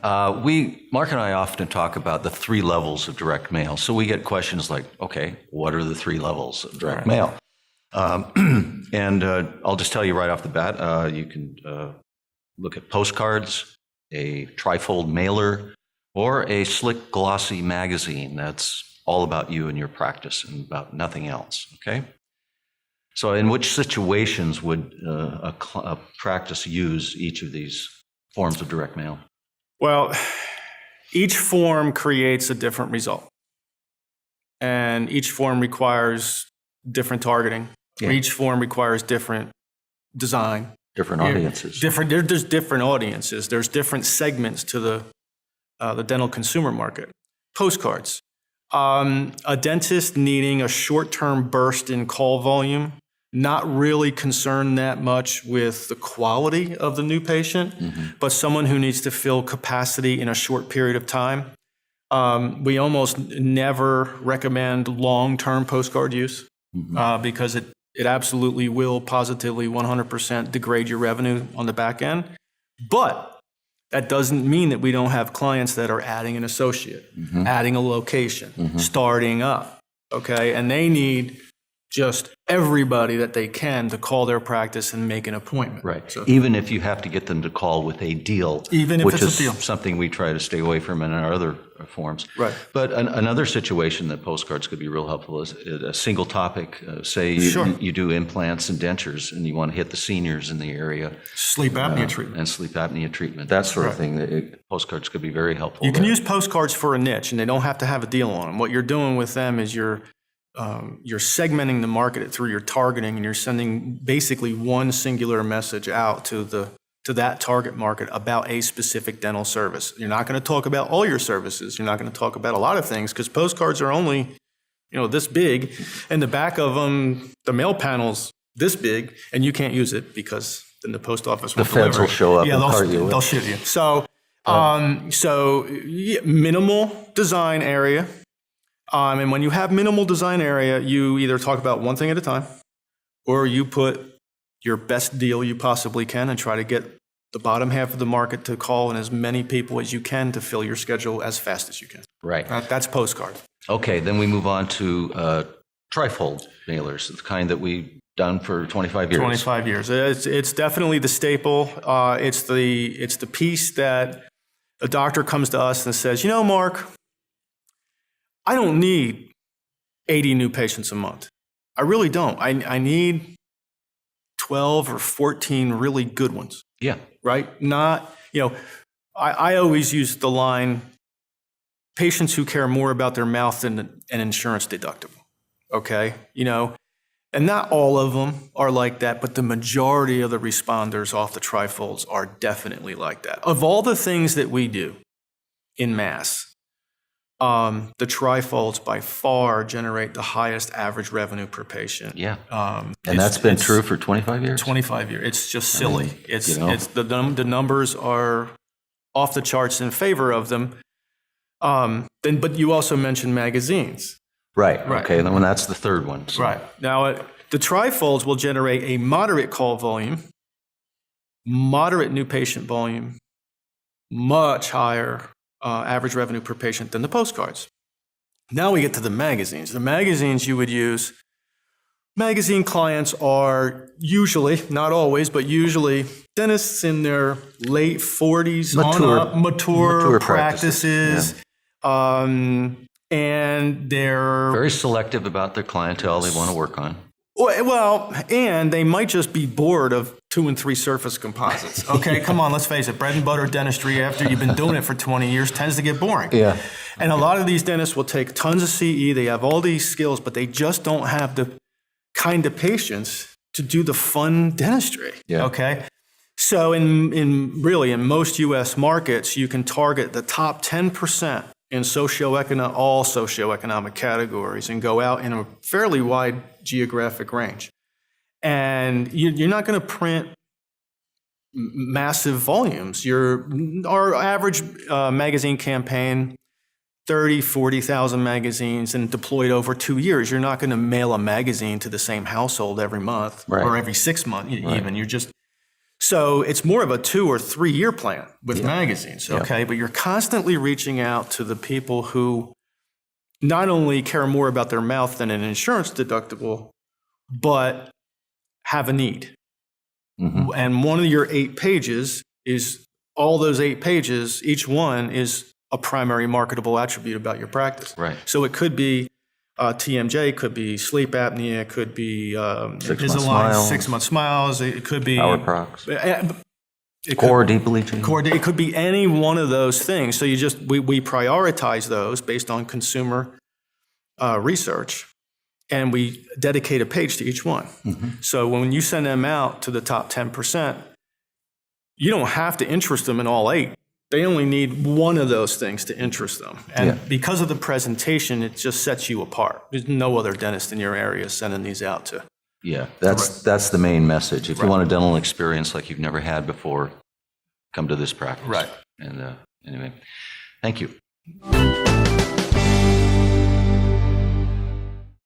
Mark and I often talk about the 3 levels of direct mail. So we get questions like, okay, what are the 3 levels of direct mail? And I'll just tell you right off the bat, you can look at postcards, a trifold mailer, or a slick, glossy magazine that's all about you and your practice and about nothing else, okay? So in which situations would a practice use each of these forms of direct mail? Well, each form creates a different result. And each form requires different targeting. Yeah. Each form requires different design. Different audiences. There's different audiences. There's different segments to the dental consumer market. Postcards. A dentist needing a short-term burst in call volume, not really concerned that much with the quality of the new patient, but someone who needs to fill capacity in a short period of time. We almost never recommend long-term postcard use because it absolutely will positively 100% degrade your revenue on the back end. But that doesn't mean that we don't have clients that are adding an associate, adding a location, starting up, okay? And they need just everybody that they can to call their practice and make an appointment. Right. So, even if you have to get them to call with a deal, which is something we try to stay away from in our other forms. Right. But another situation that postcards could be real helpful is a single topic. Say you do implants and dentures and you want to hit the seniors in the area. Sleep apnea treatment. And sleep apnea treatment, that sort of thing. Postcards could be very helpful. You can use postcards for a niche and they don't have to have a deal on them. What you're doing with them is you're segmenting the market through your targeting, and you're sending basically one singular message out to that target market about a specific dental service. You're not going to talk about all your services. You're not going to talk about a lot of things because postcards are only, this big, and the back of them, the mail panel's this big, and you can't use it because then the post office will deliver. The feds will show up and cart you. They'll shoot you. So minimal design area. And when you have minimal design area, you either talk about one thing at a time, or you put your best deal you possibly can and try to get the bottom half of the market to call in as many people as you can to fill your schedule as fast as you can. Right. That's postcard. Okay, then we move on to trifold mailers, the kind that we've done for 25 years. 25 years. It's definitely the staple. It's the piece that a doctor comes to us and says, Mark, I don't need 80 new patients a month. I really don't. I need 12 or 14 really good ones. Yeah. Right? Not, I always use the line, patients who care more about their mouth than an insurance deductible. Okay? And not all of them are like that, but the majority of the responders off the trifolds are definitely like that. Of all the things that we do in mass, the trifolds by far generate the highest average revenue per patient. Yeah. And that's been true for 25 years? 25 years. It's just silly. The numbers are off the charts in favor of them. But you also mentioned magazines. Right. Okay. Then that's the third one. So. Right. Now, the trifolds will generate a moderate call volume, moderate new patient volume, much higher average revenue per patient than the postcards. Now we get to the magazines. The magazines you would use, magazine clients are usually, not always, but usually dentists in their late 40s, mature practices. Yeah. And they're very selective about their clientele they want to work on. Well, and they might just be bored of 2 and 3 surface composites. Okay, come on, let's face it. Bread and butter dentistry, after you've been doing it for 20 years, tends to get boring. Yeah. And a lot of these dentists will take tons of CE. They have all these skills, but they just don't have the kind of patience to do the fun dentistry. Yeah. Okay. So in most U.S. markets, you can target the top 10% in all socioeconomic categories and go out in a fairly wide geographic range. And you're not going to print massive volumes. Our average magazine campaign, 30, 40,000 magazines and deployed over 2 years. You're not going to mail a magazine to the same household every month or every 6 months even. So it's more of a 2 or 3 year plan with magazines, okay? But you're constantly reaching out to the people who not only care more about their mouth than an insurance deductible, but have a need. And one of your 8 pages is all those 8 pages, each one is a primary marketable attribute about your practice. Right. So it could be TMJ, could be sleep apnea, could be 6-month smiles. 6-month smiles. It could be Power procs. It Core deep bleaching. It could be any one of those things. So we prioritize those based on consumer research, and we dedicate a page to each one. So when you send them out to the top 10%, you don't have to interest them in all 8. They only need one of those things to interest them. And because of the presentation, it just sets you apart. There's no other dentist in your area sending these out to. Yeah, that's the main message. If you want a dental experience like you've never had before, come to this practice. Right. And anyway, thank you.